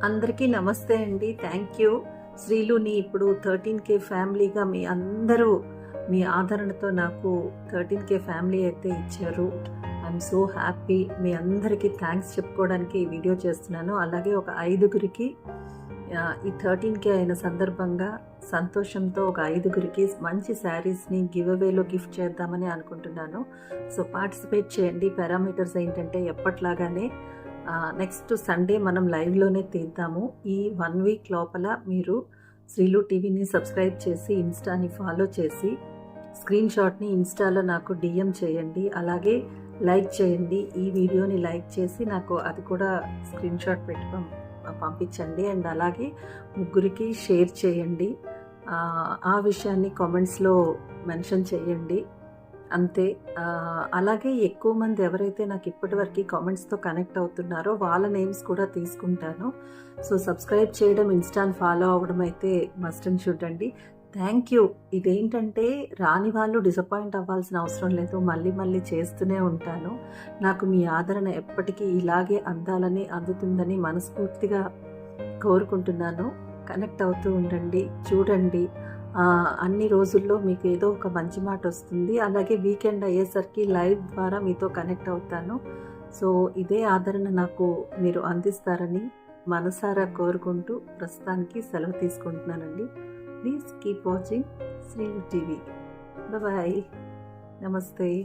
అందరికీ నమస్తే అండి. Thank you. శ్రీలుని ఇప్పుడు 13K ఫ్యామిలీగా మీ అందరూ మీ ఆదరణతో నాకు 13K ఫ్యామిలీ అయితే ఇచ్చారు. I'm so happy. మీ అందరికీ థ్యాంక్స్ చెప్పుకోవడానికి ఈ వీడియో చేస్తున్నాను. అలాగే ఒక 5గురికి ఈ 13K అయిన సందర్భంగా సంతోషంతో ఒక 5గురికి మంచి శారీస్ని గివ్ అవేలో గిఫ్ట్ చేద్దామని అనుకుంటున్నాను. సో పార్టిసిపేట్ చేయండి. పారామీటర్స్ ఏంటంటే ఎప్పట్లాగానే నెక్స్ట్ సండే మనం లైవ్లోనే తీద్దాము. ఈ 1 వీక్ లోపల మీరు శ్రీలు టీవీని సబ్స్క్రైబ్ చేసి ఇన్స్టాని ఫాలో చేసి స్క్రీన్ షాట్ని ఇన్స్టాలో నాకు డిఎం చేయండి. అలాగే లైక్ చేయండి. ఈ వీడియోని లైక్ చేసి నాకు అది కూడా స్క్రీన్ షాట్ పెట్టి పంపించండి. అండ్ అలాగే 3గురికి షేర్ చేయండి. ఆ విషయాన్ని కామెంట్స్లో మెన్షన్ చేయండి. అంతే. అలాగే ఎక్కువ మంది ఎవరైతే నాకు ఇప్పటివరకు కామెంట్స్తో కనెక్ట్ అవుతున్నారో వాళ్ళ నేమ్స్ కూడా తీసుకుంటాను. సో సబ్స్క్రైబ్ చేయడం, ఇన్స్టాని ఫాలో అవ్వడం అయితే మస్ట్ అండ్ షుడ్ అండి. Thank you. ఇదేంటంటే రాని వాళ్ళు డిసప్పాయింట్ అవ్వాల్సిన అవసరం లేదు. మళ్ళీ మళ్ళీ చేస్తూనే ఉంటాను. నాకు మీ ఆదరణ ఎప్పటికీ ఇలాగే అందుతుందని మనస్ఫూర్తిగా కోరుకుంటున్నాను. కనెక్ట్ అవుతూ ఉండండి, చూడండి. అన్ని రోజుల్లో మీకు ఏదో ఒక మంచి మాట వస్తుంది. అలాగే వీకెండ్ అయ్యేసరికి లైవ్ ద్వారా మీతో కనెక్ట్ అవుతాను. సో ఇదే ఆదరణ నాకు మీరు అందిస్తారని మనసారా కోరుకుంటూ ప్రస్తుతానికి సెలవు తీసుకుంటున్నానండి. Please keep watching Sreelu TV. Bye. నమస్తే.